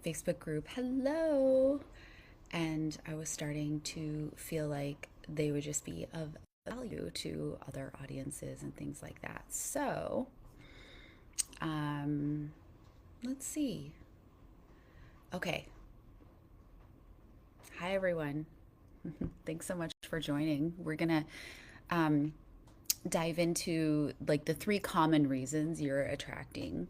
Facebook group, hello. And I was starting to feel like they would just be of value to other audiences and things like that. So, um, let's see. Okay. Hi, everyone. Thanks so much for joining. We're going to um, dive into like the three common reasons you're attracting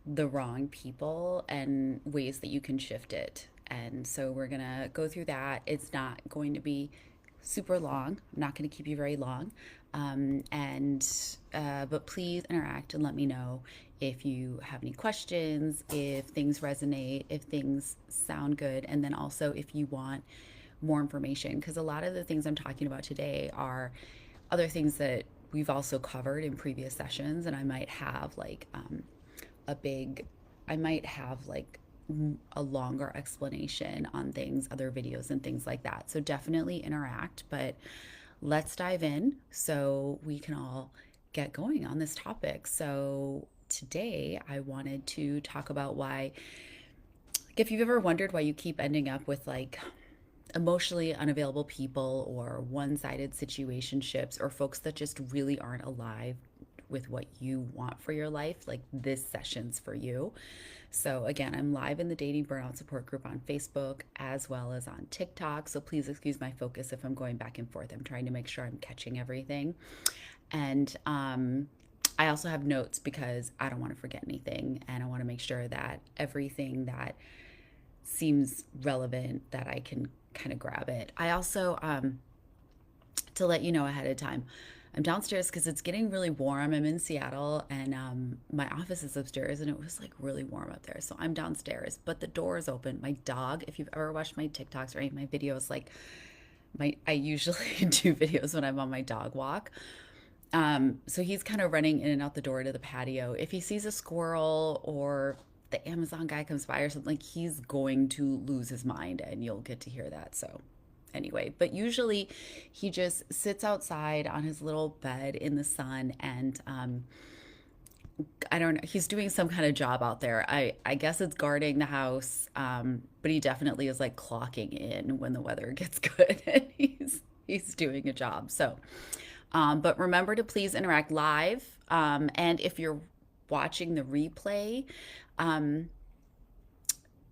the wrong people and ways that you can shift it. And so we're going to go through that. It's not going to be super long. I'm not going to keep you very long. But please interact and let me know if you have any questions, if things resonate, if things sound good, and then also if you want more information. Because a lot of the things I'm talking about today are other things that we've also covered in previous sessions, and I might have a big, I might have like a longer explanation on things, other videos and things like that. So definitely interact, but let's dive in so we can all get going on this topic. So today I wanted to talk about why, if you've ever wondered why you keep ending up with like emotionally unavailable people or one-sided situationships or folks that just really aren't alive with what you want for your life, like this session's for you. So again, I'm live in the dating burnout support group on Facebook as well as on TikTok. So please excuse my focus if I'm going back and forth. I'm trying to make sure I'm catching everything. And I also have notes because I don't want to forget anything, and I want to make sure that everything that seems relevant that I can kind of grab it. I also to let you know ahead of time, I'm downstairs because it's getting really warm. I'm in Seattle, and my office is upstairs, and it was like really warm up there. So I'm downstairs, but the door is open. My dog, if you've ever watched my TikToks or any of my videos, like I usually do videos when I'm on my dog walk. So he's kind of running in and out the door to the patio. If he sees a squirrel or the Amazon guy comes by or something, like he's going to lose his mind, and you'll get to hear that. So anyway, but usually he just sits outside on his little bed in the sun, and I don't know, he's doing some kind of job out there. I guess it's guarding the house, but he definitely is like clocking in when the weather gets good, and he's doing a job. So but remember to please interact live. And if you're watching the replay, um,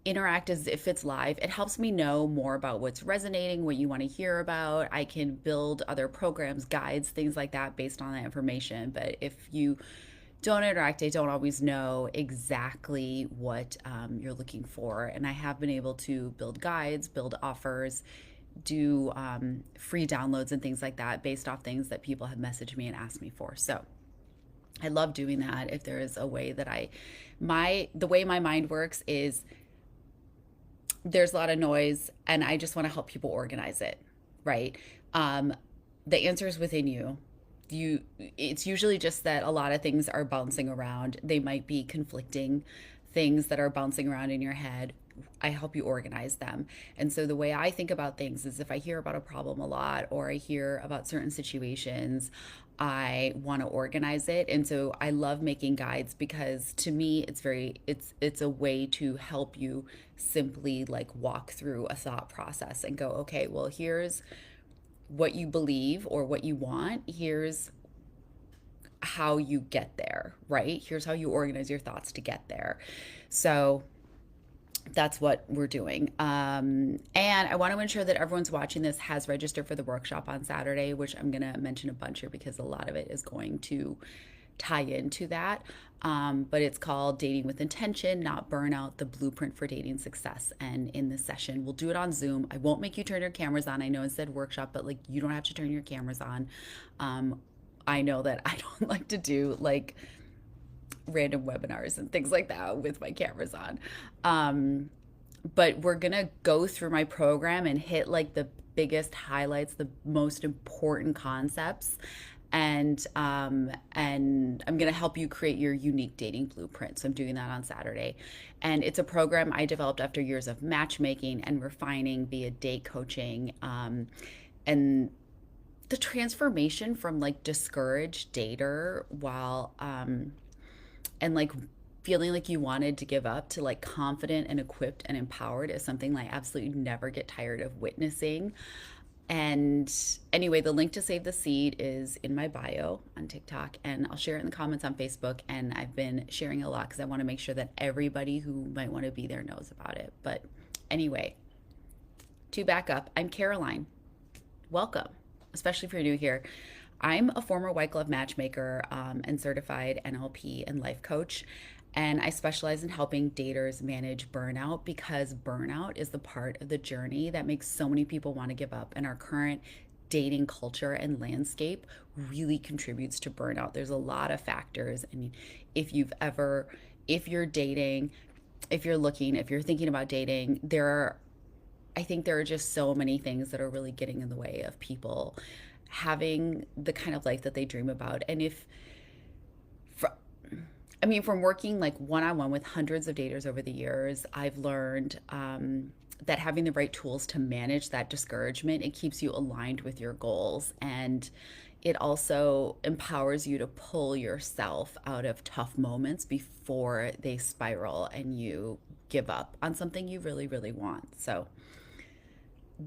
interact as if it's live. It helps me know more about what's resonating, what you want to hear about. I can build other programs, guides, things like that based on that information. But if you don't interact, I don't always know exactly what you're looking for. And I have been able to build guides, build offers, do free downloads and things like that based off things that people have messaged me and asked me for. So I love doing that. If there is a way that the way my mind works is there's a lot of noise, and I just want to help people organize it, right? Um, the answer is within you. It's usually just that a lot of things are bouncing around. They might be conflicting things that are bouncing around in your head. I help you organize them. And so the way I think about things is if I hear about a problem a lot or I hear about certain situations, I want to organize it. And so I love making guides because to me it's a way to help you simply like walk through a thought process and go, okay, well, here's what you believe or what you want. Here's how you get there, right? Here's how you organize your thoughts to get there. So that's what we're doing. And I want to ensure that everyone's watching this has registered for the workshop on Saturday, which I'm going to mention a bunch here because a lot of it is going to tie into that. But it's called Dating with Intention, Not Burnout, the Blueprint for Dating Success. And in this session, we'll do it on Zoom. I won't make you turn your cameras on. I know it said workshop, but like you don't have to turn your cameras on. I know that I don't like to do like random webinars and things like that with my cameras on. But we're gonna go through my program and hit like the biggest highlights, the most important concepts, and I'm gonna help you create your unique dating blueprint. So I'm doing that on Saturday, and it's a program I developed after years of matchmaking and refining via date coaching, and the transformation from like discouraged dater while and like feeling like you wanted to give up to like confident and equipped and empowered is something I absolutely never get tired of witnessing. And anyway, the link to Save the Seed is in my bio on TikTok, and I'll share it in the comments on Facebook. And I've been sharing a lot because I want to make sure that everybody who might want to be there knows about it. But anyway, to back up, I'm Caroline. Welcome, especially if you're new here. I'm a former white glove matchmaker and certified NLP and life coach. And I specialize in helping daters manage burnout because burnout is the part of the journey that makes so many people want to give up. And our current dating culture and landscape really contributes to burnout. There's a lot of factors. I mean, if you've ever, if you're dating, if you're looking, if you're thinking about dating, I think there are just so many things that are really getting in the way of people having the kind of life that they dream about. And I mean, from working like one on one with hundreds of daters over the years, I've learned that having the right tools to manage that discouragement, it keeps you aligned with your goals. And it also empowers you to pull yourself out of tough moments before they spiral and you give up on something you really, really want. So,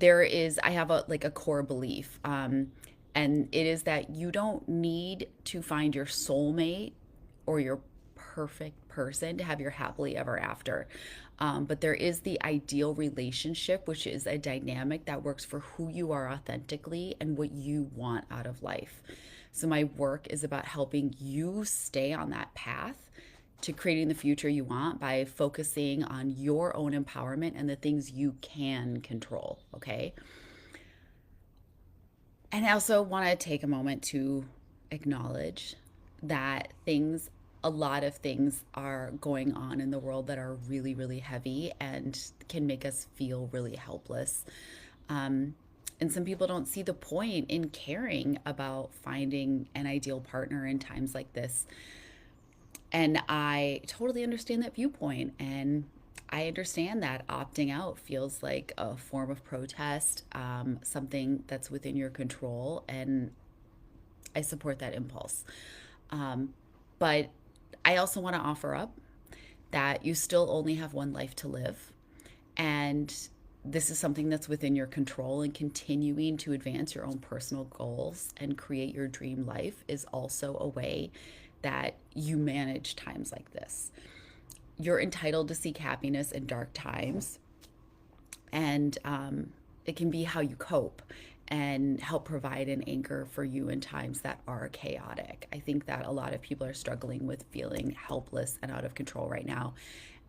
I have a core belief, and it is that you don't need to find your soulmate or your perfect person to have your happily ever after. But there is the ideal relationship, which is a dynamic that works for who you are authentically and what you want out of life. So, my work is about helping you stay on that path to creating the future you want by focusing on your own empowerment and the things you can control. Okay. And I also want to take a moment to acknowledge that a lot of things are going on in the world that are really, really heavy and can make us feel really helpless. And some people don't see the point in caring about finding an ideal partner in times like this. And I totally understand that viewpoint. And I understand that opting out feels like a form of protest, something that's within your control. And I support that impulse. But I also want to offer up that you still only have one life to live. And this is something that's within your control, and continuing to advance your own personal goals and create your dream life is also a way that you manage times like this. You're entitled to seek happiness in dark times, and it can be how you cope and help provide an anchor for you in times that are chaotic. I think that a lot of people are struggling with feeling helpless and out of control right now.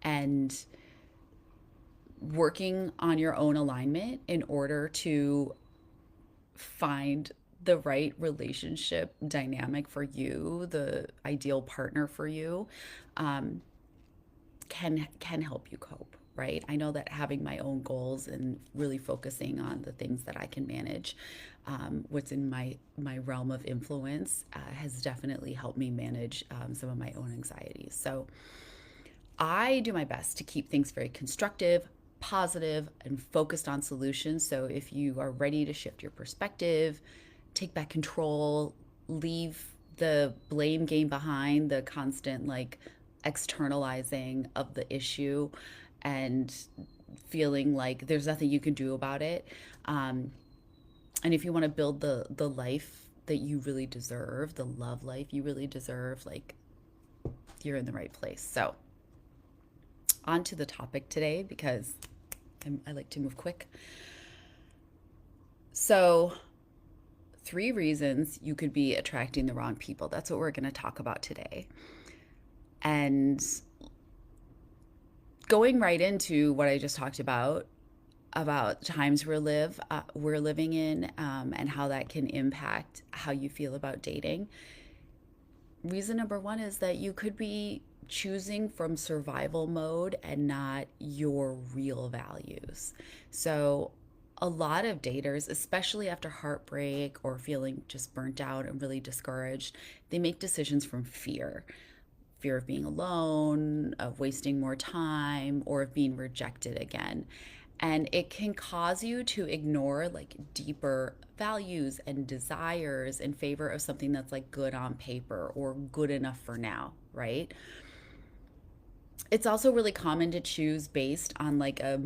And working on your own alignment in order to find the right relationship dynamic for you, the ideal partner for you, um, can help you cope. Right. I know that having my own goals and really focusing on the things that I can manage, what's in my realm of influence, has definitely helped me manage some of my own anxieties. So I do my best to keep things very constructive, positive, and focused on solutions. So if you are ready to shift your perspective, take back control, leave the blame game behind, the constant like externalizing of the issue and feeling like there's nothing you can do about it. And if you want to build the life that you really deserve, the love life you really deserve, like you're in the right place. So on to the topic today because I like to move quick. So, 3 reasons you could be attracting the wrong people. That's what we're going to talk about today. And going right into what I just talked about times we're living in, and how that can impact how you feel about dating. Reason number 1 is that you could be choosing from survival mode and not your real values. So, a lot of daters, especially after heartbreak or feeling just burnt out and really discouraged, they make decisions from fear of being alone, of wasting more time, or of being rejected again. And it can cause you to ignore like deeper values and desires in favor of something that's like good on paper or good enough for now, right? It's also really common to choose based on like a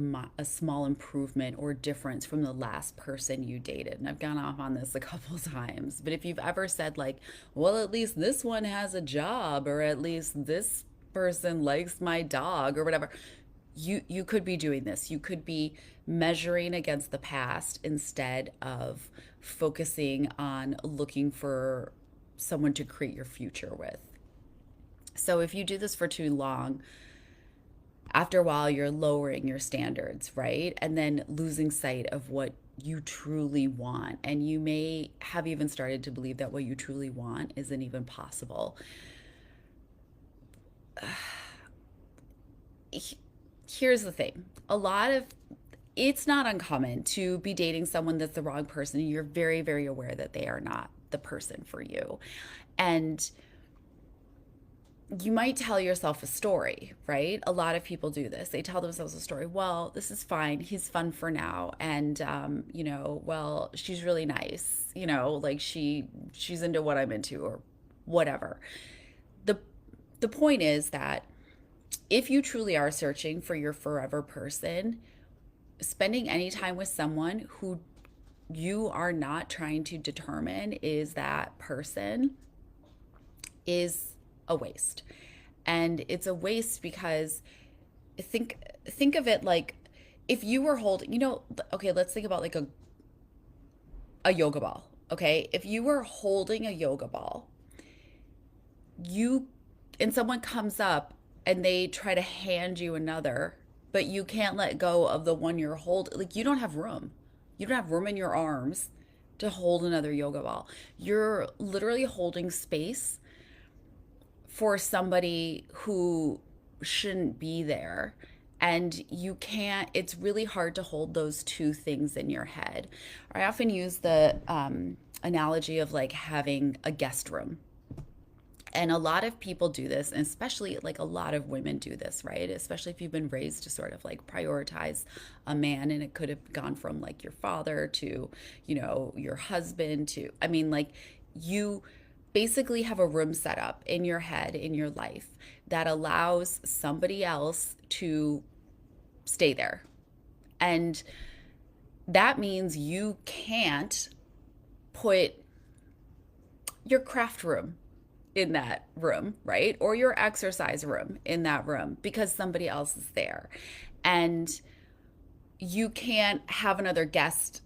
small improvement or difference from the last person you dated. And I've gone off on this a couple times. But if you've ever said, like, well, at least this one has a job, or at least this person likes my dog, or whatever, you could be doing this. You could be measuring against the past instead of focusing on looking for someone to create your future with. So if you do this for too long, after a while you're lowering your standards, right? And then losing sight of what you truly want. And you may have even started to believe that what you truly want isn't even possible. Here's the thing. It's not uncommon to be dating someone that's the wrong person and you're very, very aware that they are not the person for you. And you might tell yourself a story, right? A lot of people do this. They tell themselves a story. Well, this is fine. He's fun for now, and well, she's really nice. Like she's into what I'm into, or whatever. the The point is that if you truly are searching for your forever person, spending any time with someone who you are not trying to determine is that person is a waste. And it's a waste because think of it like if you were holding, okay, let's think about like a yoga ball. Okay? If you were holding a yoga ball, you and someone comes up and they try to hand you another, but you can't let go of the one you're holding. Like you don't have room. You don't have room in your arms to hold another yoga ball. You're literally holding space for somebody who shouldn't be there. And you can't, it's really hard to hold those two things in your head. I often use the analogy of like having a guest room. And a lot of people do this, and especially like a lot of women do this, right? Especially if you've been raised to sort of like prioritize a man, and it could have gone from like your father to, your husband to, I mean, like you basically have a room set up in your head, in your life, that allows somebody else to stay there. And that means you can't put your craft room in that room, right? Or your exercise room in that room because somebody else is there. And you can't have another guest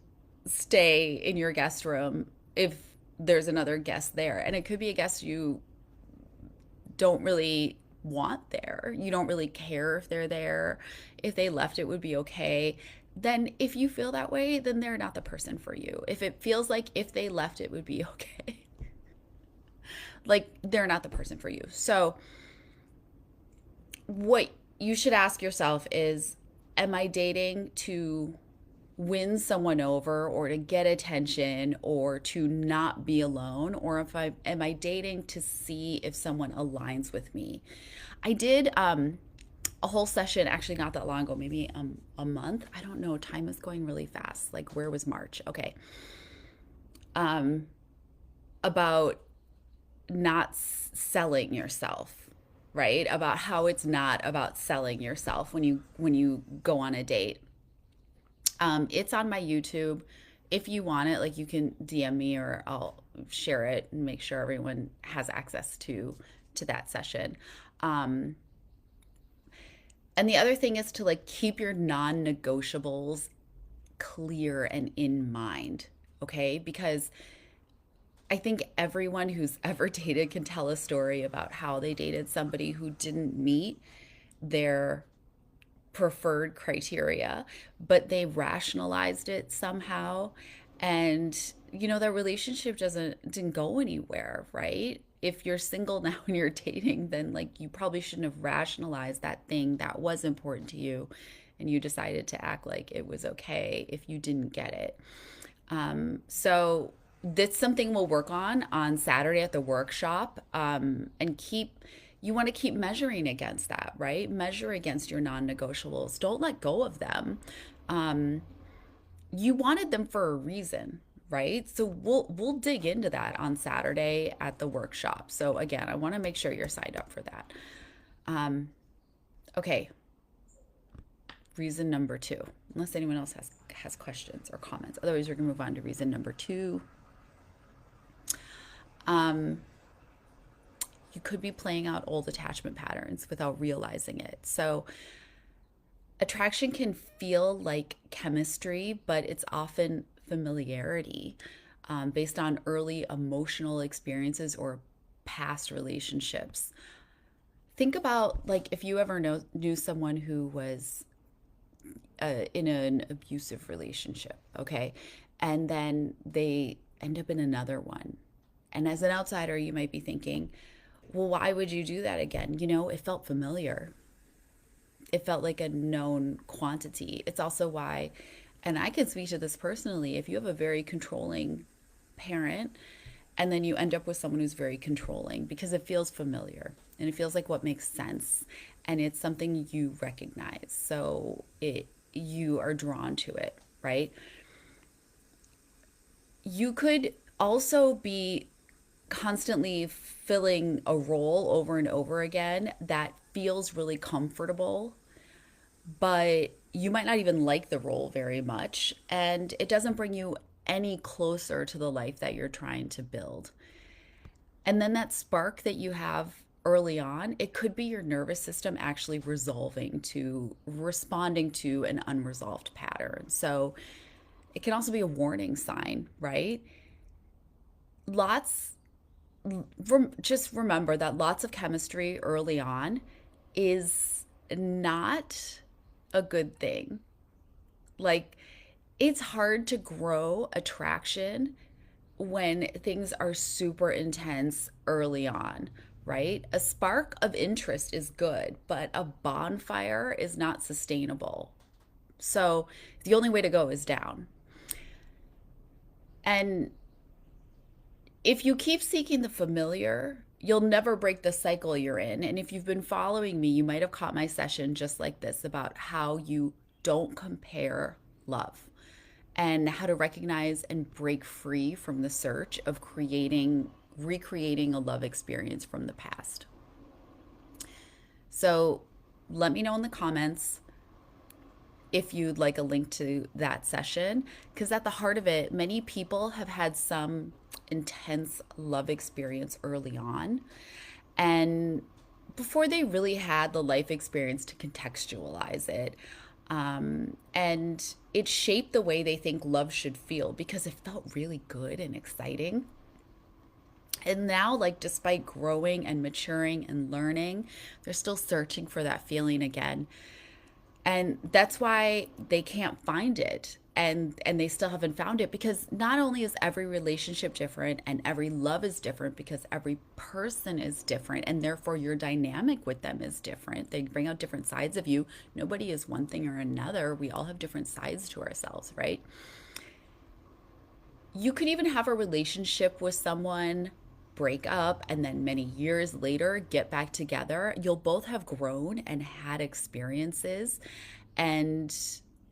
stay in your guest room if there's another guest there. And it could be a guest you don't really want there. You don't really care if they're there. If they left, it would be okay. Then, if you feel that way, then they're not the person for you. If it feels like if they left, it would be okay, like they're not the person for you. So, what you should ask yourself is, am I dating to win someone over or to get attention or to not be alone, or if I am I dating to see if someone aligns with me? I did a whole session actually not that long ago, maybe a month. I don't know. Time is going really fast. Like where was March? Okay. Um, about not selling yourself, right? About how it's not about selling yourself when you go on a date. It's on my YouTube. If you want it, like you can DM me or I'll share it and make sure everyone has access to that session. Um, and the other thing is to like keep your non-negotiables clear and in mind, okay? Because I think everyone who's ever dated can tell a story about how they dated somebody who didn't meet their preferred criteria, but they rationalized it somehow. And their relationship didn't go anywhere, right? If you're single now and you're dating, then like you probably shouldn't have rationalized that thing that was important to you and you decided to act like it was okay if you didn't get it. So that's something we'll work on Saturday at the workshop, and you want to keep measuring against that, right? Measure against your non-negotiables. Don't let go of them. Um, you wanted them for a reason, right? So we'll dig into that on Saturday at the workshop. So again, I want to make sure you're signed up for that. Um, Okay, reason number two, unless anyone else has questions or comments. Otherwise, we're going to move on to reason number two. Um, you could be playing out old attachment patterns without realizing it. So, attraction can feel like chemistry, but it's often familiarity based on early emotional experiences or past relationships. Think about like if you ever knew someone who was in an abusive relationship, okay, and then they end up in another one. And as an outsider, you might be thinking, well, why would you do that again? You know, it felt familiar. It felt like a known quantity. It's also why, and I can speak to this personally, if you have a very controlling parent and then you end up with someone who's very controlling because it feels familiar and it feels like what makes sense and it's something you recognize. So you are drawn to it, right? You could also be constantly filling a role over and over again that feels really comfortable, but you might not even like the role very much, and it doesn't bring you any closer to the life that you're trying to build. And then that spark that you have early on, it could be your nervous system actually resolving to responding to an unresolved pattern. So it can also be a warning sign, right? Lots, just remember that lots of chemistry early on is not a good thing. Like, it's hard to grow attraction when things are super intense early on, right? A spark of interest is good, but a bonfire is not sustainable. So the only way to go is down. And if you keep seeking the familiar, you'll never break the cycle you're in. And if you've been following me, you might have caught my session just like this about how you don't compare love and how to recognize and break free from the search of recreating a love experience from the past. So let me know in the comments if you'd like a link to that session, because at the heart of it, many people have had some intense love experience early on. And before they really had the life experience to contextualize it, and it shaped the way they think love should feel because it felt really good and exciting. And now, like, despite growing and maturing and learning, they're still searching for that feeling again. And that's why they can't find it. And they still haven't found it because not only is every relationship different and every love is different because every person is different and therefore your dynamic with them is different. They bring out different sides of you. Nobody is one thing or another. We all have different sides to ourselves, right? You could even have a relationship with someone, break up, and then many years later get back together. You'll both have grown and had experiences. And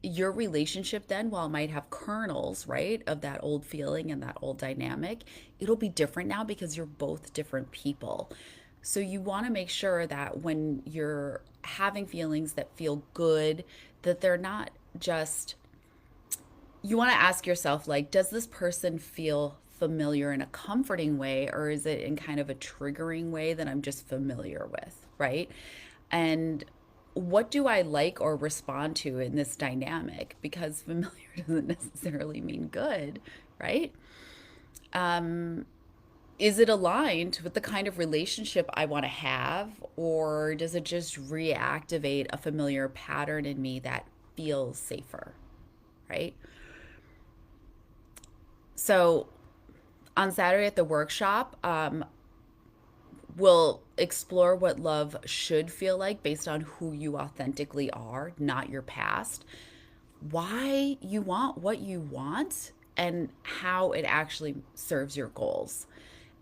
your relationship, then, while it might have kernels, right, of that old feeling and that old dynamic, it'll be different now because you're both different people. So you want to make sure that when you're having feelings that feel good, that they're not just, you want to ask yourself, like, does this person feel familiar in a comforting way, or is it in kind of a triggering way that I'm just familiar with, right? And what do I like or respond to in this dynamic? Because familiar doesn't necessarily mean good, right? Is it aligned with the kind of relationship I want to have, or does it just reactivate a familiar pattern in me that feels safer, right? So on Saturday at the workshop, we'll explore what love should feel like based on who you authentically are, not your past, why you want what you want, and how it actually serves your goals.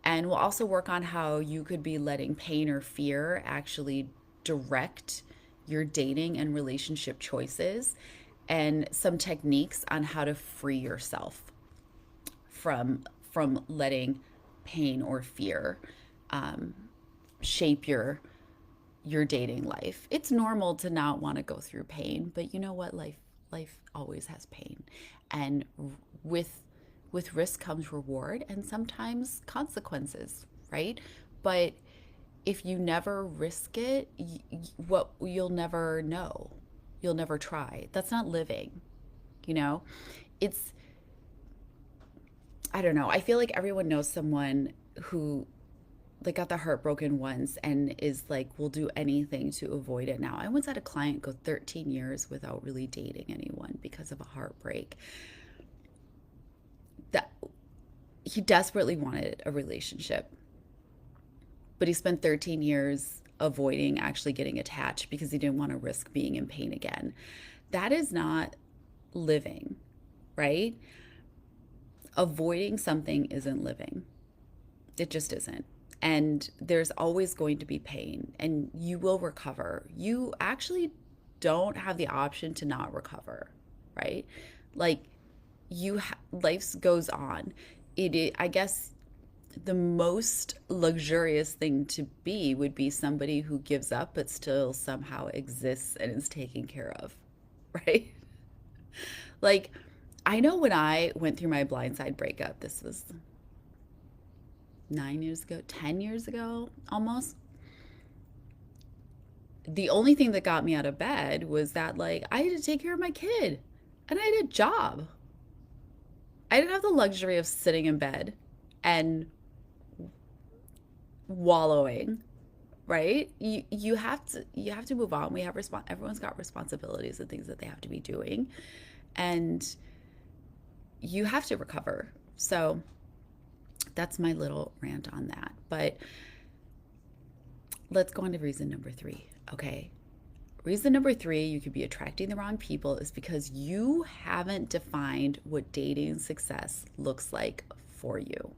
And we'll also work on how you could be letting pain or fear actually direct your dating and relationship choices, and some techniques on how to free yourself from letting pain or fear shape your your dating life. It's normal to not want to go through pain, but you know what? Life always has pain. And with risk comes reward and sometimes consequences, right? But if you never risk it, what you'll never know. You'll never try. That's not living, you know? It's I don't know. I feel like everyone knows someone who like got their heart broken once and is like will do anything to avoid it now. I once had a client go 13 years without really dating anyone because of a heartbreak. That he desperately wanted a relationship, but he spent 13 years avoiding actually getting attached because he didn't want to risk being in pain again. That is not living, right? Avoiding something isn't living. It just isn't. And there's always going to be pain, and you will recover. You actually don't have the option to not recover, right? Like life goes on. I guess the most luxurious thing to be would be somebody who gives up but still somehow exists and is taken care of, right? Like I know when I went through my blindside breakup, this was 9 years ago, 10 years ago almost. The only thing that got me out of bed was that, like, I had to take care of my kid and I had a job. I didn't have the luxury of sitting in bed and wallowing, right? You have to move on. We have everyone's got responsibilities and things that they have to be doing, and you have to recover. So that's my little rant on that. But let's go on to reason number 3. Okay. Reason number 3, you could be attracting the wrong people, is because you haven't defined what dating success looks like for you,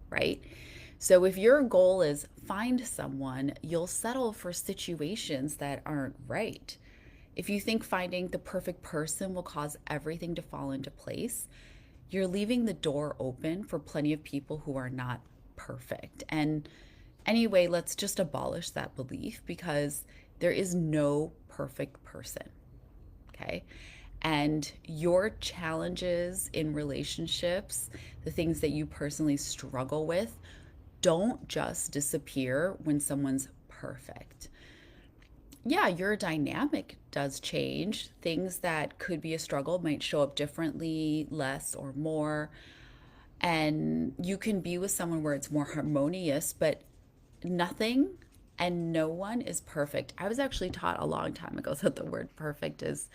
right? So if your goal is find someone, you'll settle for situations that aren't right. If you think finding the perfect person will cause everything to fall into place, you're leaving the door open for plenty of people who are not perfect. And anyway, let's just abolish that belief because there is no perfect person. Okay. And your challenges in relationships, the things that you personally struggle with, don't just disappear when someone's perfect. Yeah, your dynamic does change. Things that could be a struggle might show up differently, less or more. And you can be with someone where it's more harmonious, but nothing and no one is perfect. I was actually taught a long time ago that the word perfect is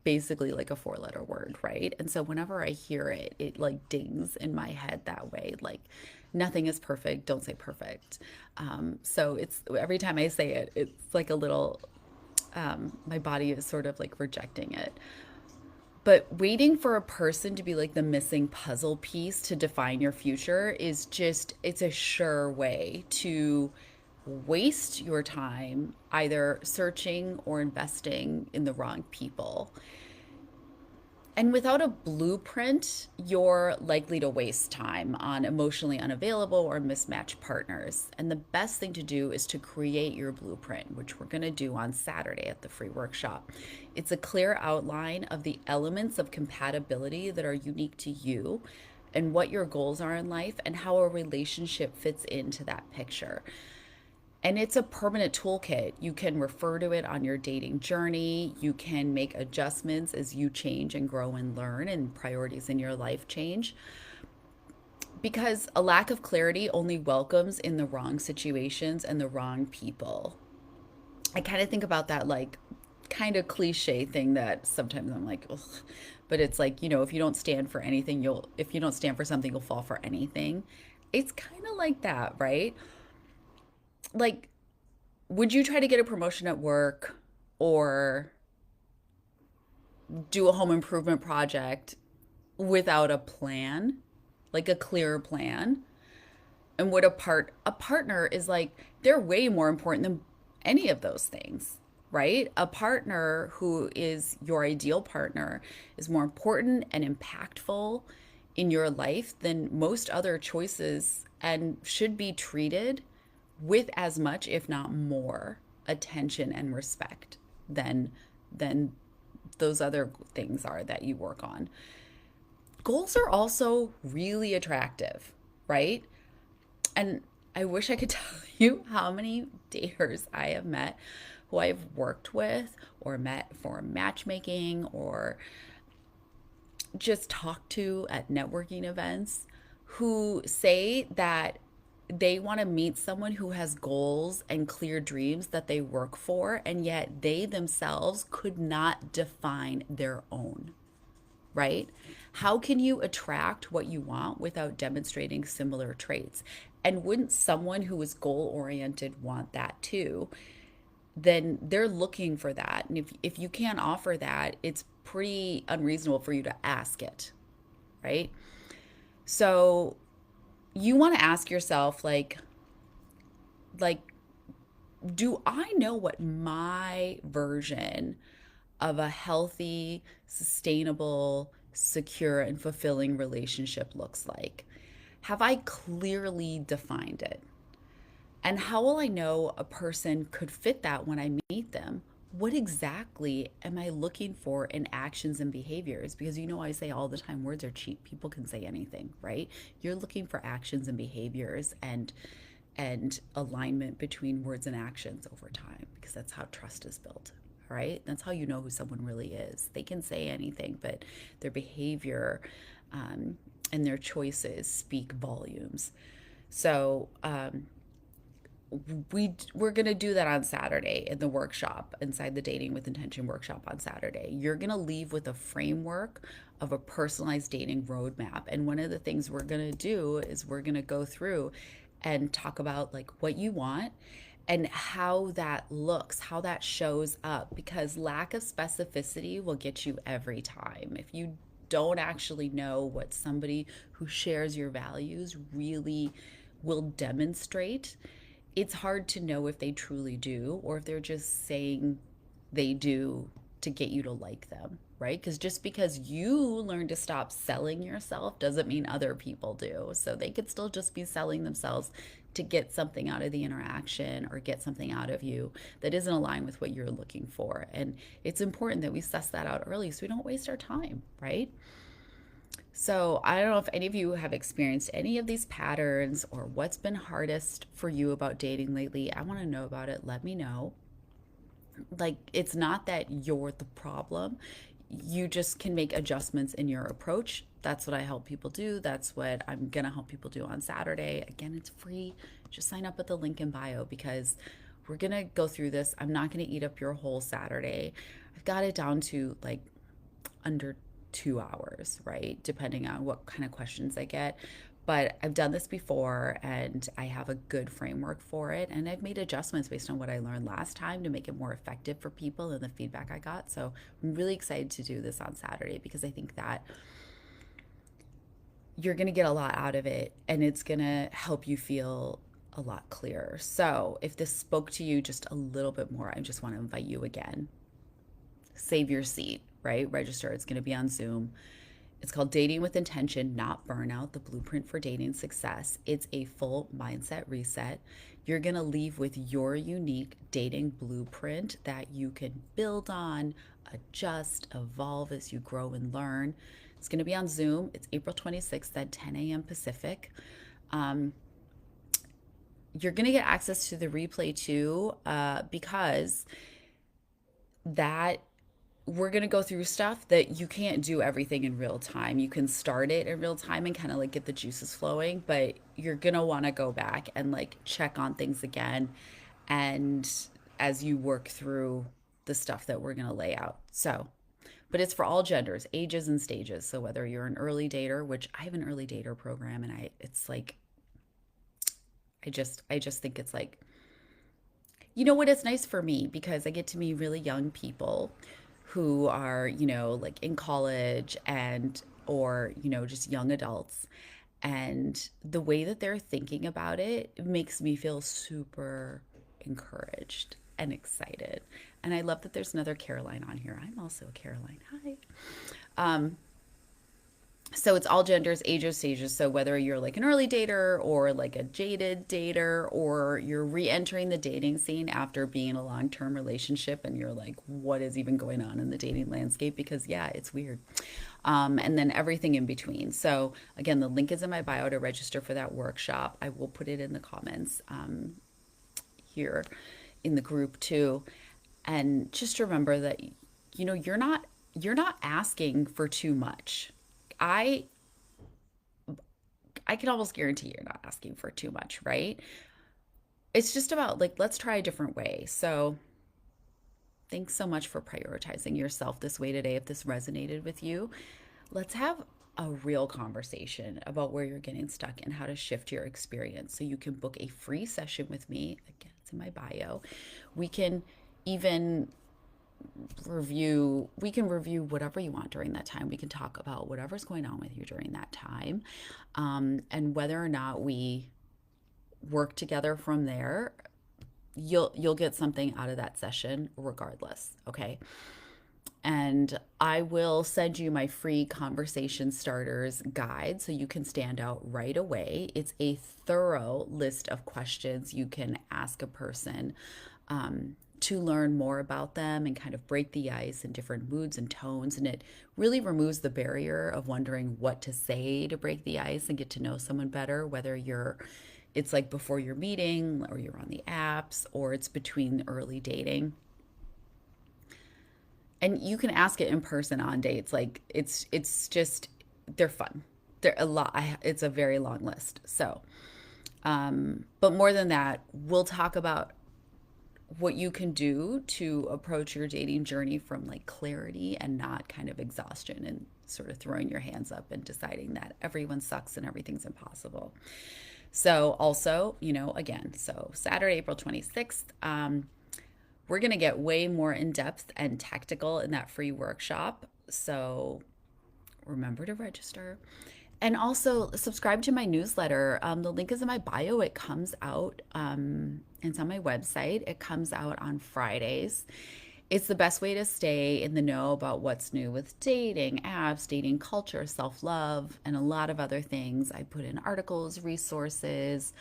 basically like a 4-letter word, right? And so whenever I hear it, it like dings in my head that way. Like nothing is perfect. Don't say perfect. So it's every time I say it, it's like a little, my body is sort of like rejecting it. But waiting for a person to be like the missing puzzle piece to define your future is just, it's a sure way to waste your time either searching or investing in the wrong people. And without a blueprint, you're likely to waste time on emotionally unavailable or mismatched partners. And the best thing to do is to create your blueprint, which we're going to do on Saturday at the free workshop. It's a clear outline of the elements of compatibility that are unique to you and what your goals are in life and how a relationship fits into that picture. And it's a permanent toolkit. You can refer to it on your dating journey. You can make adjustments as you change and grow and learn and priorities in your life change. Because a lack of clarity only welcomes in the wrong situations and the wrong people. I kind of think about that like kind of cliche thing that sometimes I'm like, ugh. But it's like, if you don't stand for anything, if you don't stand for something, you'll fall for anything. It's kind of like that, right? Like, would you try to get a promotion at work or do a home improvement project without a plan, like a clear plan? And would a partner is like they're way more important than any of those things, right? A partner who is your ideal partner is more important and impactful in your life than most other choices and should be treated with as much, if not more, attention and respect than than those other things are that you work on. Goals are also really attractive, right? And I wish I could tell you how many daters I have met who I've worked with or met for matchmaking or just talked to at networking events who say that they want to meet someone who has goals and clear dreams that they work for, and yet they themselves could not define their own, right? How can you attract what you want without demonstrating similar traits? And wouldn't someone who is goal oriented want that too? Then they're looking for that. And if you can't offer that, it's pretty unreasonable for you to ask it, right? So you want to ask yourself, like, do I know what my version of a healthy, sustainable, secure, and fulfilling relationship looks like? Have I clearly defined it? And how will I know a person could fit that when I meet them? What exactly am I looking for in actions and behaviors? Because I say all the time, words are cheap. People can say anything, right? You're looking for actions and behaviors and alignment between words and actions over time, because that's how trust is built. Right? That's how you know who someone really is. They can say anything, but their behavior and their choices speak volumes. So we're going to do that on Saturday in the workshop, inside the Dating with Intention workshop on Saturday. You're going to leave with a framework of a personalized dating roadmap. And one of the things we're going to do is we're going to go through and talk about like what you want and how that looks, how that shows up, because lack of specificity will get you every time. If you don't actually know what somebody who shares your values really will demonstrate, it's hard to know if they truly do or if they're just saying they do to get you to like them, right? Because just because you learn to stop selling yourself doesn't mean other people do. So they could still just be selling themselves to get something out of the interaction or get something out of you that isn't aligned with what you're looking for. And it's important that we suss that out early so we don't waste our time, right? So, I don't know if any of you have experienced any of these patterns or what's been hardest for you about dating lately. I want to know about it. Let me know. Like, it's not that you're the problem, you just can make adjustments in your approach. That's what I help people do. That's what I'm going to help people do on Saturday. Again, it's free. Just sign up at the link in bio because we're going to go through this. I'm not going to eat up your whole Saturday. I've got it down to like under 2 hours, right? Depending on what kind of questions I get. But I've done this before and I have a good framework for it. And I've made adjustments based on what I learned last time to make it more effective for people and the feedback I got. So I'm really excited to do this on Saturday because I think that you're going to get a lot out of it and it's going to help you feel a lot clearer. So if this spoke to you just a little bit more, I just want to invite you again. Save your seat, right? Register. It's going to be on Zoom. It's called Dating with Intention, Not Burnout, the Blueprint for Dating Success. It's a full mindset reset. You're going to leave with your unique dating blueprint that you can build on, adjust, evolve as you grow and learn. It's going to be on Zoom. It's April 26th at 10 a.m. Pacific. Um, you're going to get access to the replay too, because that we're going to go through stuff that you can't do everything in real time. You can start it in real time and kind of like get the juices flowing, but you're going to want to go back and like check on things again. And as you work through the stuff that we're going to lay out. So, but it's for all genders, ages, and stages. So whether you're an early dater, which I have an early dater program, and it's like, I just think it's like, what? It's nice for me because I get to meet really young people who are, like in college and, or, just young adults. And the way that they're thinking about it makes me feel super encouraged and excited. And I love that there's another Caroline on here. I'm also a Caroline. Hi. Um, So it's all genders, ages, stages. So whether you're like an early dater or like a jaded dater, or you're re-entering the dating scene after being in a long-term relationship and you're like, what is even going on in the dating landscape? Because yeah, it's weird. And then everything in between. So again, the link is in my bio to register for that workshop. I will put it in the comments here in the group too. And just remember that you're not asking for too much. I I can almost guarantee you're not asking for too much, right? It's just about like, let's try a different way. So, thanks so much for prioritizing yourself this way today. If this resonated with you, let's have a real conversation about where you're getting stuck and how to shift your experience. So, you can book a free session with me. Again, it's in my bio. We can even we can review whatever you want during that time. We can talk about whatever's going on with you during that time, and whether or not we work together from there. You'll get something out of that session regardless, okay? And I will send you my free conversation starters guide so you can stand out right away. It's a thorough list of questions you can ask a person, to learn more about them and kind of break the ice in different moods and tones. And it really removes the barrier of wondering what to say to break the ice and get to know someone better, whether it's like before your meeting or you're on the apps or it's between early dating. And you can ask it in person on dates. Like it's just they're fun. They're a lot. It's a very long list. So, but more than that, we'll talk about what you can do to approach your dating journey from like clarity and not kind of exhaustion and sort of throwing your hands up and deciding that everyone sucks and everything's impossible. So, also, again, so Saturday, April 26th, we're going to get way more in depth and tactical in that free workshop. So, remember to register. And also subscribe to my newsletter. The link is in my bio. It comes out, it's on my website. It comes out on Fridays. It's the best way to stay in the know about what's new with dating, apps, dating culture, self love, and a lot of other things. I put in articles, resources,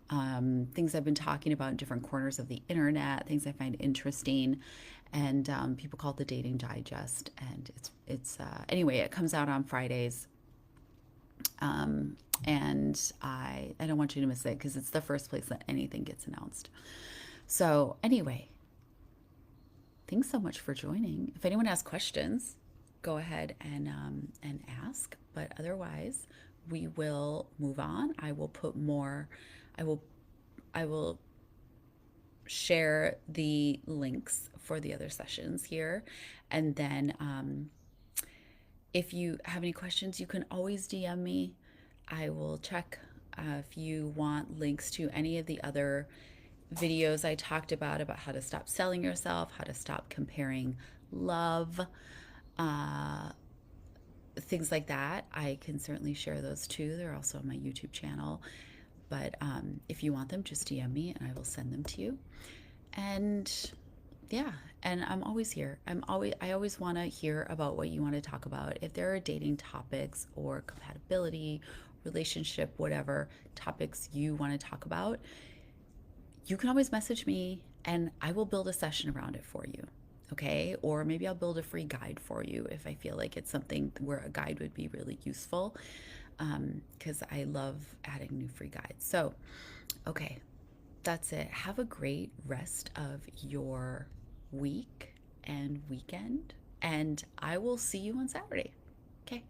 things I've been talking about in different corners of the internet, things I find interesting. And people call it the Dating Digest. And anyway, it comes out on Fridays. And I don't want you to miss it because it's the first place that anything gets announced. So anyway, thanks so much for joining. If anyone has questions, go ahead and ask. But otherwise, we will move on. I will put more. I will I will share the links for the other sessions here, and then if you have any questions, you can always DM me. I will check. If you want links to any of the other videos I talked about how to stop selling yourself, how to stop comparing love, uh, things like that, I can certainly share those too. They're also on my YouTube channel. But if you want them, just DM me and I will send them to you. And yeah, and I'm always here. I always want to hear about what you want to talk about. If there are dating topics or compatibility, relationship, whatever topics you want to talk about, you can always message me and I will build a session around it for you. Okay? Or maybe I'll build a free guide for you if I feel like it's something where a guide would be really useful, because I love adding new free guides. So, okay, that's it. Have a great rest of your week and weekend, and I will see you on Saturday. Okay.